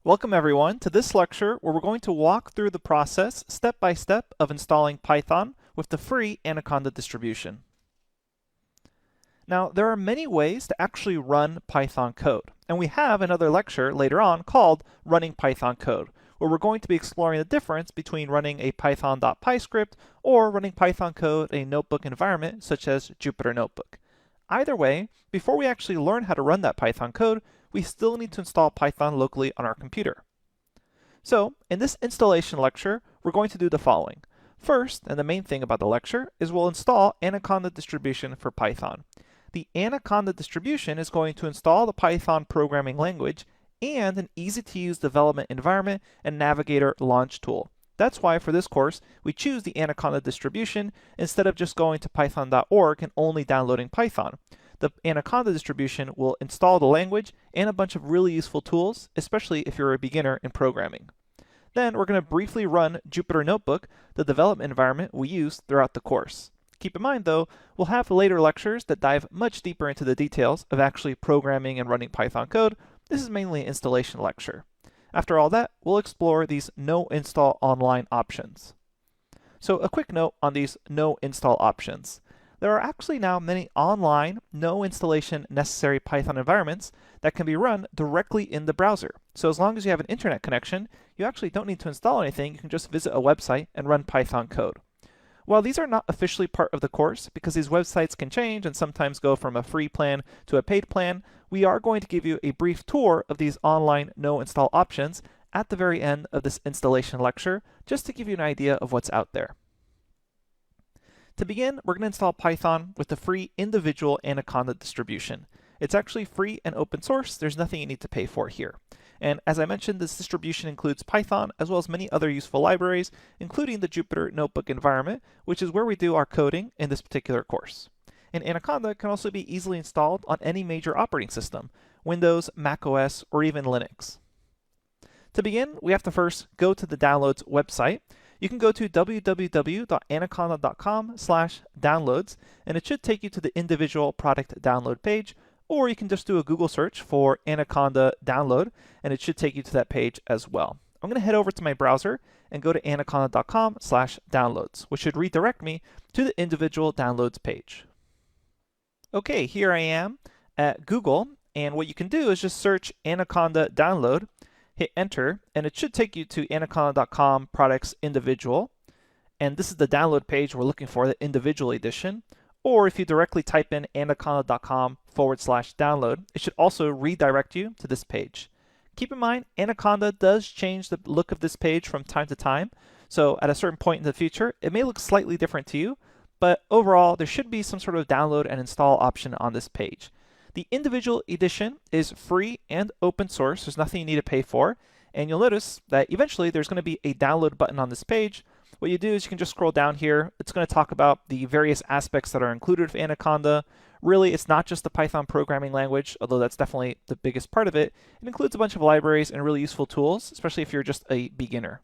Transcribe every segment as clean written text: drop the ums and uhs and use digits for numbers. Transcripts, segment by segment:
Welcome everyone to this lecture where we're going to walk through the process step by step of installing Python with the free Anaconda distribution. Now, there are many ways to actually run Python code, and we have another lecture later on called Running Python Code, where we're going to be exploring the difference between running a python.py script or running Python code in a notebook environment such as Jupyter Notebook. Either way, before we actually learn how to run that Python code, we still need to install Python locally on our computer. So, in this installation lecture, we're going to do the following. First, and the main thing about the lecture, is we'll install Anaconda distribution for Python. The Anaconda distribution is going to install the Python programming language and an easy-to-use development environment and navigator launch tool. That's why for this course, we choose the Anaconda distribution instead of just going to python.org and only downloading Python. The Anaconda distribution will install the language and a bunch of really useful tools, especially if you're a beginner in programming. Then we're going to briefly run Jupyter Notebook, the development environment we use throughout the course. Keep in mind though, we'll have later lectures that dive much deeper into the details of actually programming and running Python code. This is mainly an installation lecture. After all that, we'll explore these no install online options. So a quick note on these no install options. There are actually now many online, no installation necessary Python environments that can be run directly in the browser. So as long as you have an internet connection, you actually don't need to install anything. You can just visit a website and run Python code. While these are not officially part of the course, because these websites can change and sometimes go from a free plan to a paid plan, we are going to give you a brief tour of these online no install options at the very end of this installation lecture, just to give you an idea of what's out there. To begin, we're going to install Python with the free individual Anaconda distribution. It's actually free and open source. There's nothing you need to pay for here. And as I mentioned, this distribution includes Python as well as many other useful libraries, including the Jupyter Notebook environment, which is where we do our coding in this particular course. And Anaconda can also be easily installed on any major operating system, Windows, Mac OS, or even Linux. To begin, we have to first go to the downloads website. You can go to www.anaconda.com/downloads, and it should take you to the individual product download page, or you can just do a Google search for Anaconda download, and it should take you to that page as well. I'm going to head over to my browser and go to anaconda.com/downloads, which should redirect me to the individual downloads page. Okay, here I am at Google, and what you can do is just search Anaconda download, hit enter, and it should take you to anaconda.com products individual. And this is the download page we're looking for, the individual edition. Or if you directly type in anaconda.com/download, it should also redirect you to this page. Keep in mind, Anaconda does change the look of this page from time to time. So at a certain point in the future, it may look slightly different to you, but overall, there should be some sort of download and install option on this page. The individual edition is free and open source. There's nothing you need to pay for. And you'll notice that eventually there's going to be a download button on this page. What you do is you can just scroll down here. It's going to talk about the various aspects that are included with Anaconda. Really, it's not just the Python programming language, although that's definitely the biggest part of it. It includes a bunch of libraries and really useful tools, especially if you're just a beginner.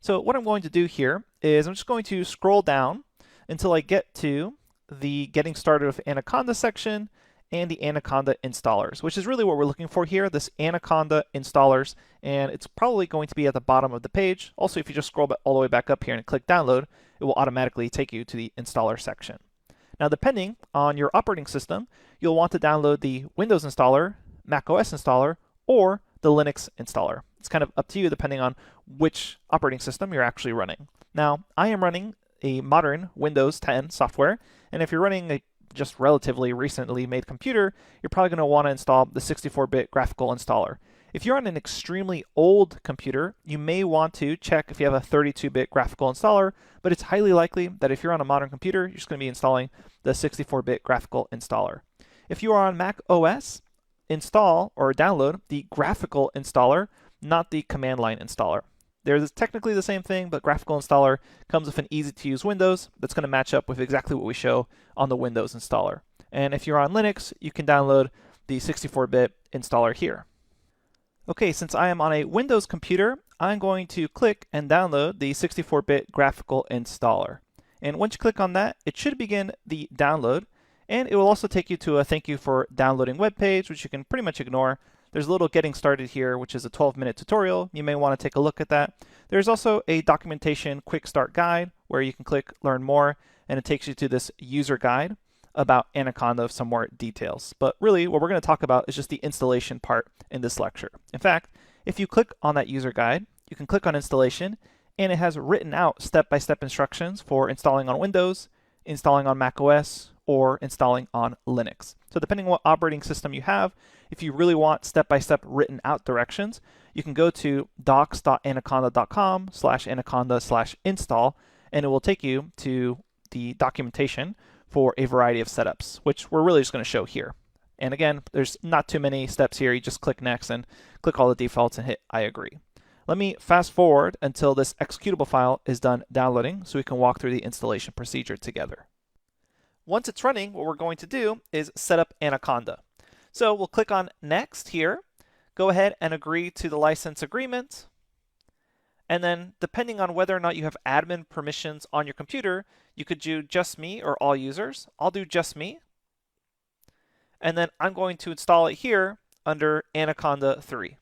So what I'm going to do here is I'm just going to scroll down until I get to the Getting Started with Anaconda section and the Anaconda installers, which is really what we're looking for here, this Anaconda installers, and it's probably going to be at the bottom of the page. Also, if you just scroll all the way back up here and click download, it will automatically take you to the installer section. Now, depending on your operating system, you'll want to download the Windows installer, Mac OS installer, or the Linux installer. It's kind of up to you depending on which operating system you're actually running. Now, I am running a modern Windows 10 software, and if you're running a just relatively recently made computer, you're probably going to want to install the 64-bit graphical installer. If you're on an extremely old computer, you may want to check if you have a 32-bit graphical installer, but it's highly likely that if you're on a modern computer, you're just going to be installing the 64-bit graphical installer. If you are on Mac OS, install or download the graphical installer, not the command line installer. They're technically the same thing, but graphical installer comes with an easy-to-use Windows that's going to match up with exactly what we show on the Windows installer. And if you're on Linux, you can download the 64-bit installer here. Okay, since I am on a Windows computer, I'm going to click and download the 64-bit graphical installer. And once you click on that, it should begin the download, and it will also take you to a thank you for downloading web page, which you can pretty much ignore. There's a little getting started here, which is a 12-minute tutorial. You may want to take a look at that. There's also a documentation quick start guide where you can click learn more, and it takes you to this user guide about Anaconda of some more details. But really, what we're going to talk about is just the installation part in this lecture. In fact, if you click on that user guide, you can click on installation, and it has written out step-by-step instructions for installing on Windows, installing on Mac OS, or installing on Linux. So depending on what operating system you have, if you really want step-by-step written out directions, you can go to docs.anaconda.com/anaconda/install, and it will take you to the documentation for a variety of setups, which we're really just going to show here. And again, there's not too many steps here. You just click next and click all the defaults and hit I agree. Let me fast forward until this executable file is done downloading so we can walk through the installation procedure together. Once it's running, what we're going to do is set up Anaconda. So we'll click on Next here, go ahead and agree to the license agreement, and then depending on whether or not you have admin permissions on your computer, you could do just me or all users. I'll do just me. And then I'm going to install it here under Anaconda 3.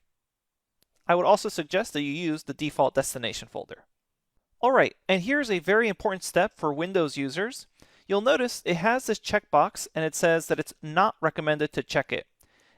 I would also suggest that you use the default destination folder. All right, and here's a very important step for Windows users. You'll notice it has this checkbox and it says that it's not recommended to check it.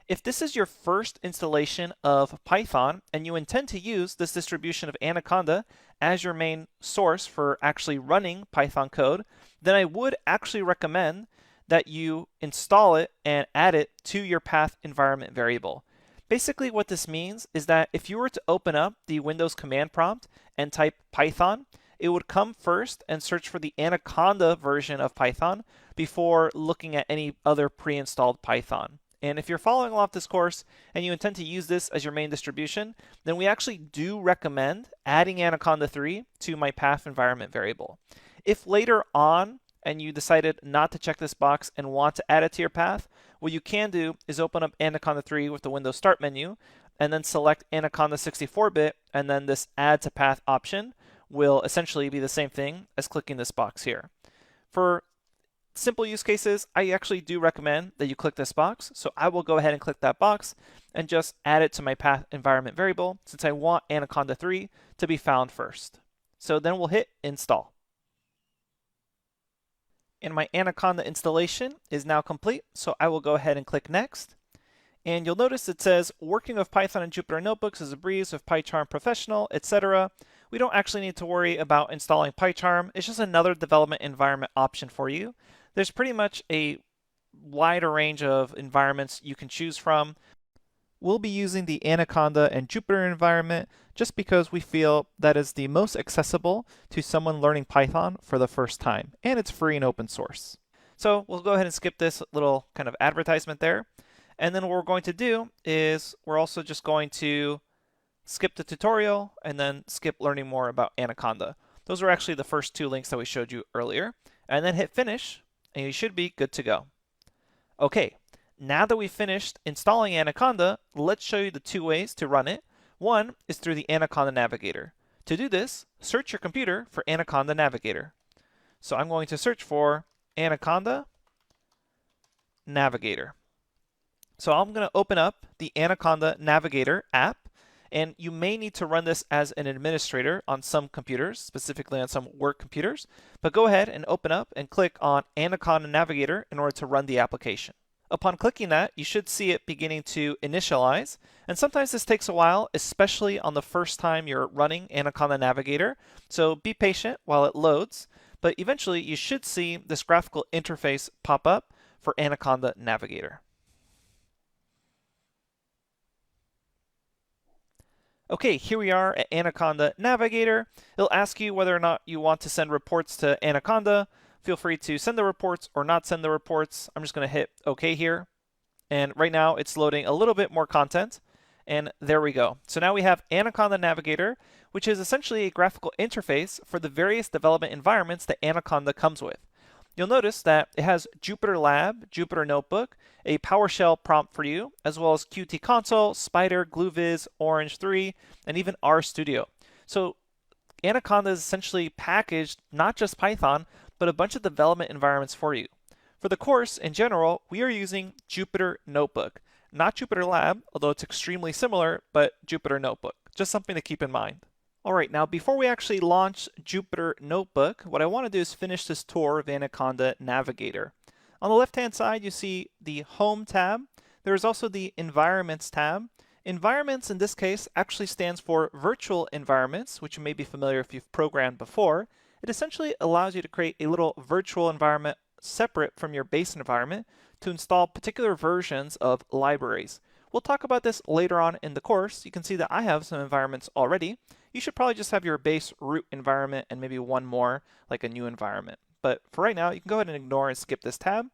If this is your first installation of Python and you intend to use this distribution of Anaconda as your main source for actually running Python code, then I would actually recommend that you install it and add it to your path environment variable. Basically what this means is that if you were to open up the Windows command prompt and type Python, it would come first and search for the Anaconda version of Python before looking at any other pre-installed Python. And if you're following along this course and you intend to use this as your main distribution, then we actually do recommend adding Anaconda 3 to my path environment variable. If later on and you decided not to check this box and want to add it to your path, what you can do is open up Anaconda 3 with the Windows Start menu and then select Anaconda 64-bit, and then this Add to Path option will essentially be the same thing as clicking this box here. For simple use cases, I actually do recommend that you click this box. So I will go ahead and click that box and just add it to my path environment variable since I want Anaconda 3 to be found first. So then we'll hit install. And my Anaconda installation is now complete. So I will go ahead and click next. And you'll notice it says working with Python and Jupyter Notebooks is a breeze with PyCharm Professional, etc. We don't actually need to worry about installing PyCharm. It's just another development environment option for you. There's pretty much a wider range of environments you can choose from. We'll be using the Anaconda and Jupyter environment just because we feel that is the most accessible to someone learning Python for the first time, and it's free and open source. So we'll go ahead and skip this little kind of advertisement there. And then what we're going to do is we're also just going to skip the tutorial and then skip learning more about Anaconda. Those were actually the first two links that we showed you earlier. And then hit finish, and you should be good to go. Okay, now that we've finished installing Anaconda, let's show you the two ways to run it. One is through the Anaconda Navigator. To do this, search your computer for Anaconda Navigator. So I'm going to search for Anaconda Navigator. So I'm going to open up the Anaconda Navigator app, and you may need to run this as an administrator on some computers, specifically on some work computers, but go ahead and open up and click on Anaconda Navigator in order to run the application. Upon clicking that, you should see it beginning to initialize, and sometimes this takes a while, especially on the first time you're running Anaconda Navigator, so be patient while it loads, but eventually you should see this graphical interface pop up for Anaconda Navigator. Okay, here we are at Anaconda Navigator. It'll ask you whether or not you want to send reports to Anaconda. Feel free to send the reports or not send the reports. I'm just going to hit OK here. And right now it's loading a little bit more content. And there we go. So now we have Anaconda Navigator, which is essentially a graphical interface for the various development environments that Anaconda comes with. You'll notice that it has Jupyter Lab, Jupyter Notebook, a PowerShell prompt for you, as well as Qt Console, Spider, GlueViz, Orange 3, and even RStudio. So Anaconda is essentially packaged not just Python, but a bunch of development environments for you. For the course in general, we are using Jupyter Notebook. not Jupyter Lab, although it's extremely similar, but Jupyter Notebook. Just something to keep in mind. All right, now before we actually launch Jupyter Notebook, what I want to do is finish this tour of Anaconda Navigator. On the left-hand side, you see the Home tab. There is also the Environments tab. Environments, in this case, actually stands for virtual environments, which you may be familiar if you've programmed before. It essentially allows you to create a little virtual environment separate from your base environment to install particular versions of libraries. We'll talk about this later on in the course. You can see that I have some environments already. You should probably just have your base root environment and maybe one more, like a new environment. But for right now, you can go ahead and ignore and skip this tab.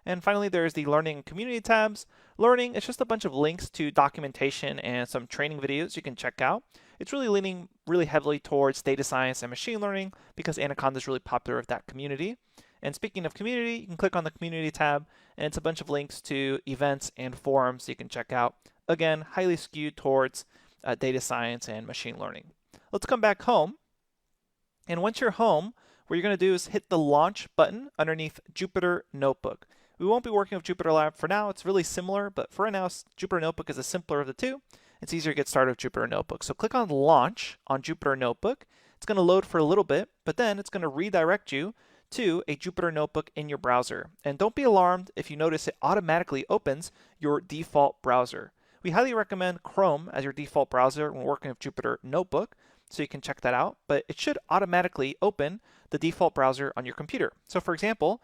And finally, there's the Learning and Community tabs. Learning is just a bunch of links to documentation and some training videos you can check out. It's really leaning really heavily towards data science and machine learning because Anaconda is really popular with that community. And speaking of community, you can click on the Community tab, and it's a bunch of links to events and forums you can check out. Again, highly skewed towards data science and machine learning. Let's come back home. And once you're home, what you're going to do is hit the Launch button underneath Jupyter Notebook. We won't be working with Jupyter Lab for now. It's really similar, but for right now, Jupyter Notebook is the simpler of the two. It's easier to get started with Jupyter Notebook. So click on Launch on Jupyter Notebook. It's going to load for a little bit, but then it's going to redirect you to a Jupyter Notebook in your browser. And don't be alarmed if you notice it automatically opens your default browser. We highly recommend Chrome as your default browser when working with Jupyter Notebook, so you can check that out, but it should automatically open the default browser on your computer. So for example,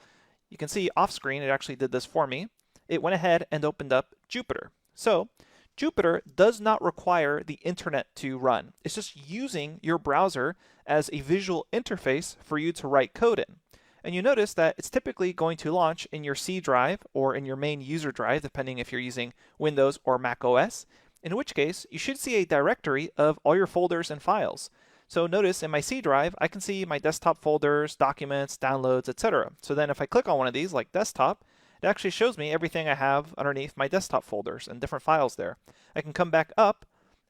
you can see off screen, it actually did this for me. It went ahead and opened up Jupyter. So Jupyter does not require the internet to run. It's just using your browser as a visual interface for you to write code in. And you notice that it's typically going to launch in your C drive or in your main user drive, depending if you're using Windows or Mac OS, in which case you should see a directory of all your folders and files. So notice in my C drive, I can see my desktop folders, documents, downloads, etc. So then if I click on one of these, like desktop, it actually shows me everything I have underneath my desktop folders and different files there. I can come back up,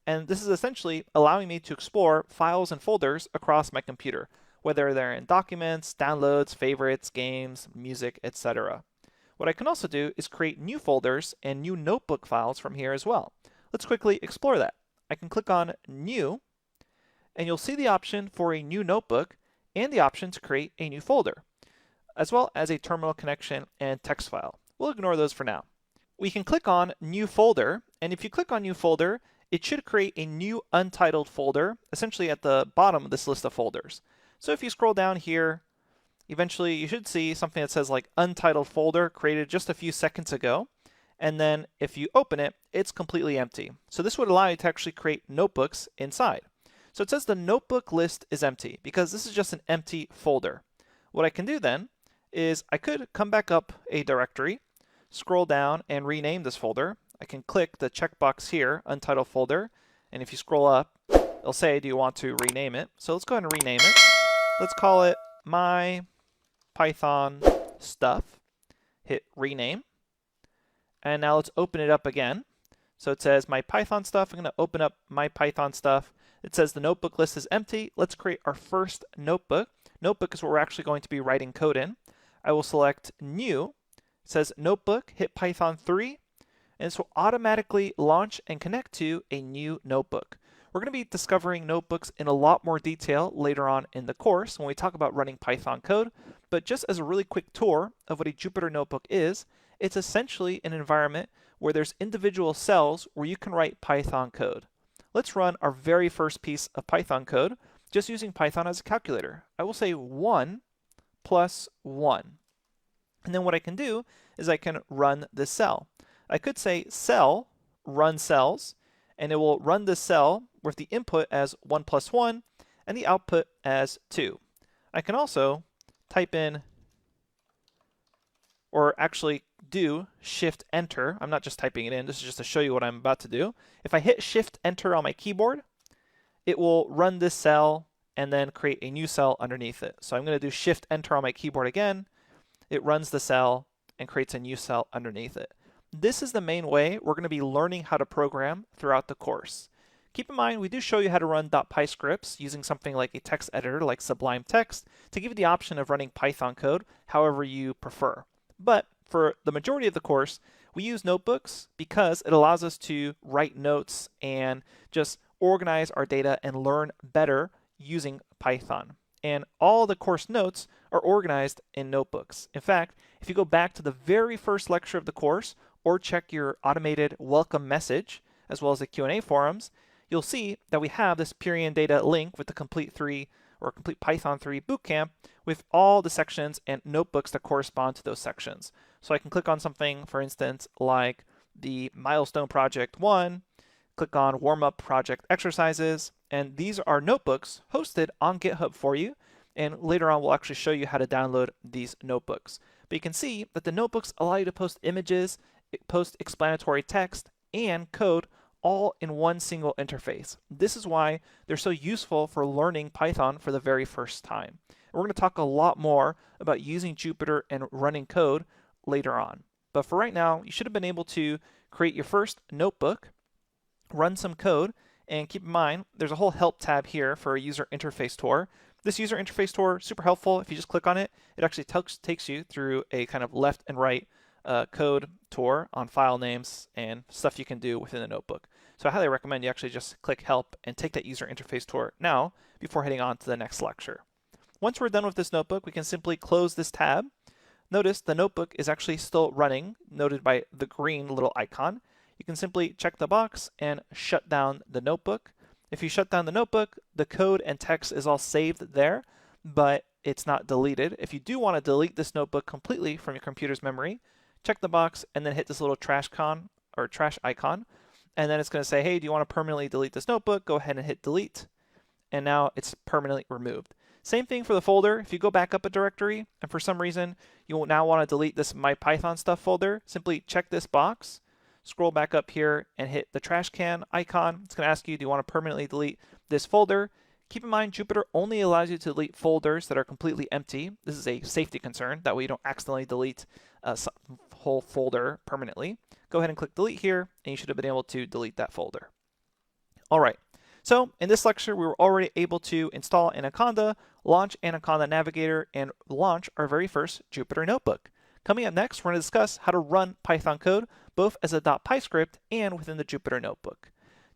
and this is essentially allowing me to explore files and folders across my computer, whether they're in documents, downloads, favorites, games, music, etc. What I can also do is create new folders and new notebook files from here as well. Let's quickly explore that. I can click on New, and you'll see the option for a new notebook and the option to create a new folder, as well as a terminal connection and text file. We'll ignore those for now. We can click on New Folder, and if you click on New Folder, it should create a new untitled folder, essentially at the bottom of this list of folders. So if you scroll down here, eventually you should see something that says like Untitled Folder created just a few seconds ago. And then if you open it, it's completely empty. So this would allow you to actually create notebooks inside. So it says the notebook list is empty because this is just an empty folder. What I can do then is I could come back up a directory, scroll down and rename this folder. I can click the checkbox here, Untitled Folder, and if you scroll up, it'll say, do you want to rename it? So let's go ahead and rename it. Let's call it My Python Stuff. Hit Rename. And now let's open it up again. So it says My Python Stuff. I'm going to open up My Python Stuff. It says the notebook list is empty. Let's create our first notebook. Notebook is what we're actually going to be writing code in. I will select New. It says Notebook, hit Python 3, and this will automatically launch and connect to a new notebook. We're going to be discovering notebooks in a lot more detail later on in the course when we talk about running Python code, but just as a really quick tour of what a Jupyter Notebook is, it's essentially an environment where there's individual cells where you can write Python code. Let's run our very first piece of Python code just using Python as a calculator. I will say 1 plus 1. And then what I can do is I can run this cell. I could say cell, run cells, and it will run this cell with the input as 1 plus 1 and the output as 2. I can also type in, or actually do Shift Enter. I'm not just typing it in, this is just to show you what I'm about to do. If I hit Shift Enter on my keyboard, it will run this cell and then create a new cell underneath it. So I'm going to do Shift Enter on my keyboard again. It runs the cell and creates a new cell underneath it. This is the main way we're going to be learning how to program throughout the course. Keep in mind, we do show you how to run .py scripts using something like a text editor like Sublime Text to give you the option of running Python code however you prefer. But for the majority of the course, we use notebooks because it allows us to write notes and just organize our data and learn better using Python. And all the course notes are organized in notebooks. In fact, if you go back to the very first lecture of the course or check your automated welcome message, as well as the Q&A forums, you'll see that we have this Purion data link with the Complete 3 or Complete Python 3 Bootcamp with all the sections and notebooks that correspond to those sections. So I can click on something, for instance, like the Milestone Project 1, click on Warm Up Project Exercises, and these are notebooks hosted on GitHub for you. And later on, we'll actually show you how to download these notebooks. But you can see that the notebooks allow you to post images, post explanatory text, and code all in one single interface. This is why they're so useful for learning Python for the very first time. And we're going to talk a lot more about using Jupyter and running code later on. But for right now, you should have been able to create your first notebook, run some code, and keep in mind, there's a whole help tab here for a user interface tour. This user interface tour, super helpful. If you just click on it, it actually takes you through a kind of left and right code tour on file names and stuff you can do within the notebook. So I highly recommend you actually just click help and take that user interface tour now before heading on to the next lecture. Once we're done with this notebook, we can simply close this tab. Notice the notebook is actually still running, noted by the green little icon. You can simply check the box and shut down the notebook. If you shut down the notebook, the code and text is all saved there, but it's not deleted. If you do want to delete this notebook completely from your computer's memory, check the box and then hit this little trash icon. And then it's going to say, hey, do you want to permanently delete this notebook? Go ahead and hit delete. And now it's permanently removed. Same thing for the folder. If you go back up a directory and for some reason you will now want to delete this My Python Stuff folder, simply check this box, scroll back up here and hit the trash can icon. It's going to ask you, do you want to permanently delete this folder? Keep in mind, Jupyter only allows you to delete folders that are completely empty. This is a safety concern. That way you don't accidentally delete a whole folder permanently. Go ahead and click delete here, and you should have been able to delete that folder. All right. So in this lecture, we were already able to install Anaconda, launch Anaconda Navigator, and launch our very first Jupyter Notebook. Coming up next, we're going to discuss how to run Python code, both as a .py script and within the Jupyter Notebook.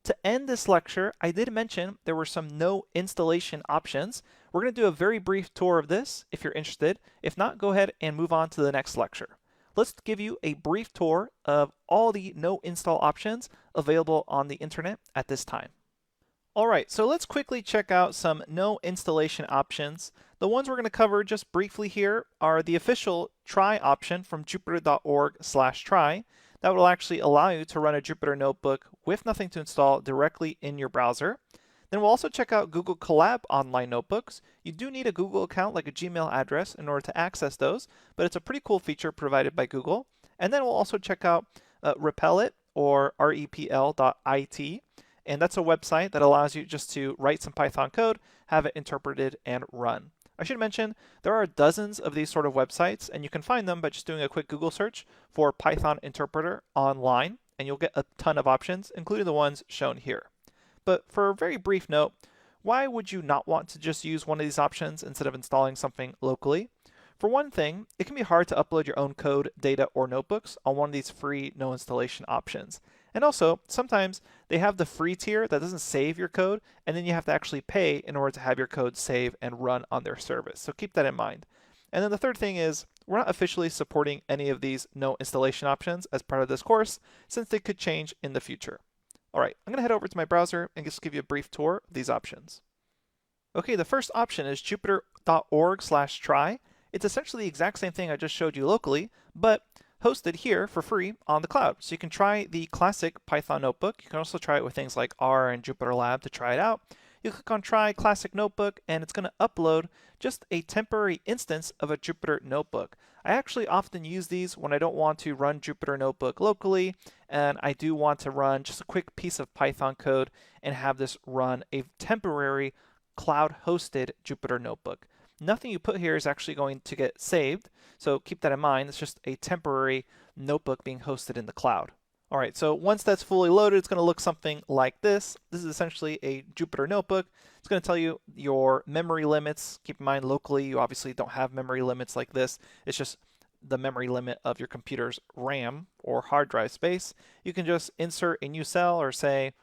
To end this lecture, I did mention there were some no installation options. We're going to do a very brief tour of this if you're interested. If not, go ahead and move on to the next lecture. Let's give you a brief tour of all the no install options available on the internet at this time. All right, so let's quickly check out some no installation options. The ones we're going to cover just briefly here are the official try option from jupyter.org/try. That will actually allow you to run a Jupyter Notebook with nothing to install directly in your browser. Then we'll also check out Google Colab online notebooks. You do need a Google account like a Gmail address in order to access those, but it's a pretty cool feature provided by Google. And then we'll also check out Repl.it or repl.it. And that's a website that allows you just to write some Python code, have it interpreted, and run. I should mention there are dozens of these sort of websites, and you can find them by just doing a quick Google search for Python interpreter online, and you'll get a ton of options, including the ones shown here. But for a very brief note, why would you not want to just use one of these options instead of installing something locally? For one thing, it can be hard to upload your own code, data, or notebooks on one of these free no installation options. And also, sometimes they have the free tier that doesn't save your code, and then you have to actually pay in order to have your code save and run on their service. So keep that in mind. And then the third thing is, we're not officially supporting any of these no installation options as part of this course, since they could change in the future. All right, I'm going to head over to my browser and just give you a brief tour of these options. Okay, the first option is jupyter.org/try. It's essentially the exact same thing I just showed you locally, but hosted here for free on the cloud. So you can try the classic Python notebook. You can also try it with things like R and Jupyter Lab to try it out. You click on Try Classic Notebook, and it's going to upload just a temporary instance of a Jupyter Notebook. I actually often use these when I don't want to run Jupyter Notebook locally, and I do want to run just a quick piece of Python code and have this run a temporary cloud-hosted Jupyter Notebook. Nothing you put here is actually going to get saved, so keep that in mind. It's just a temporary notebook being hosted in the cloud. All right, so once that's fully loaded, it's going to look something like this. This is essentially a Jupyter Notebook. It's going to tell you your memory limits. Keep in mind, locally, you obviously don't have memory limits like this. It's just the memory limit of your computer's RAM or hard drive space, you can just insert a new cell or say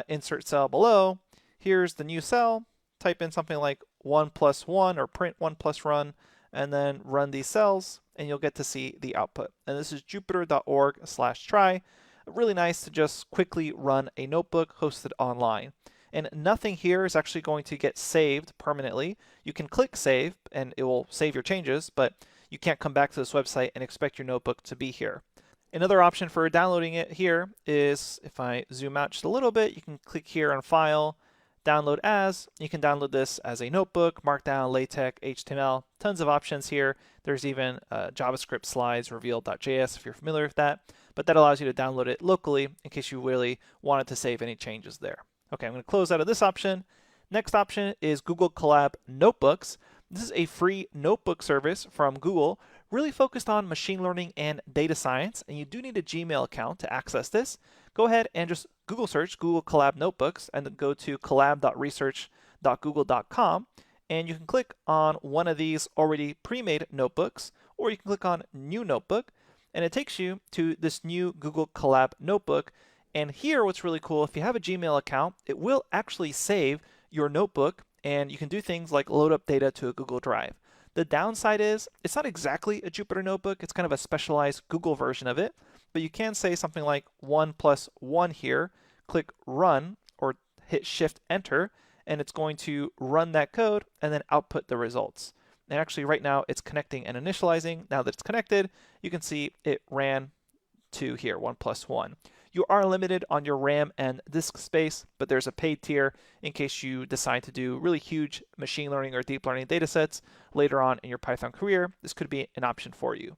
insert cell below. Here's the new cell. Type in something like 1 plus 1 or print 1 plus run, and then run these cells, and you'll get to see the output. And this is jupyter.org/try. Really nice to just quickly run a notebook hosted online. And nothing here is actually going to get saved permanently. You can click save and it will save your changes, but you can't come back to this website and expect your notebook to be here. Another option for downloading it here is, if I zoom out just a little bit, you can click here on File, Download As. You can download this as a notebook, Markdown, LaTeX, HTML, tons of options here. There's even JavaScript slides, reveal.js if you're familiar with that, but that allows you to download it locally in case you really wanted to save any changes there. Okay, I'm going to close out of this option. Next option is Google Colab Notebooks. This is a free notebook service from Google, really focused on machine learning and data science, and you do need a Gmail account to access this. Go ahead and just Google search Google Colab Notebooks and then go to collab.research.google.com, and you can click on one of these already pre-made notebooks, or you can click on New Notebook, and it takes you to this new Google Colab Notebook. And here, what's really cool, if you have a Gmail account, it will actually save your notebook, and you can do things like load up data to a Google Drive. The downside is it's not exactly a Jupyter notebook. It's kind of a specialized Google version of it, but you can say something like 1 plus 1 here, click run or hit shift enter, and it's going to run that code and then output the results. And actually right now it's connecting and initializing. Now that it's connected, you can see it ran to here, 1 plus 1. You are limited on your RAM and disk space, but there's a paid tier in case you decide to do really huge machine learning or deep learning data sets later on in your Python career. This could be an option for you.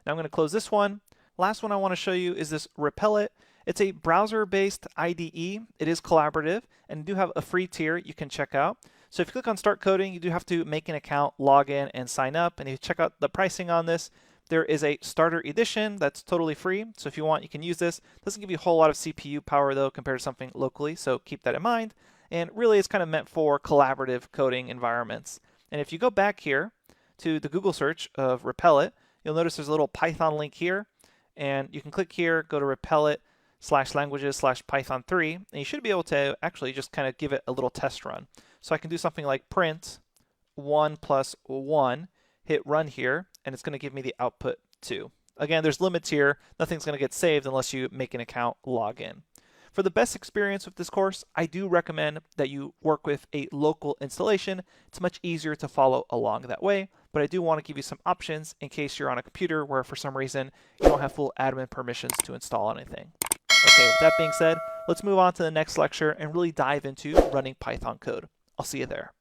Now I'm going to close this one. Last one I want to show you is this Repel. It's a browser-based IDE. It is collaborative, and you do have a free tier you can check out. So if you click on Start Coding, you do have to make an account, log in, and sign up. And if you check out the pricing on this, there is a starter edition that's totally free. So if you want, you can use this. It doesn't give you a whole lot of CPU power though compared to something locally, so keep that in mind. And really it's kind of meant for collaborative coding environments. And if you go back here to the Google search of Repel, you'll notice there's a little Python link here. And you can click here, go to repel/languages/python3, and you should be able to actually just kind of give it a little test run. So I can do something like print 1 plus 1, hit run here, and it's going to give me the output 2. Again, there's limits here. Nothing's going to get saved unless you make an account, log in. For the best experience with this course, I do recommend that you work with a local installation. It's much easier to follow along that way, but I do want to give you some options in case you're on a computer where for some reason you don't have full admin permissions to install anything. Okay, with that being said, let's move on to the next lecture and really dive into running Python code. I'll see you there.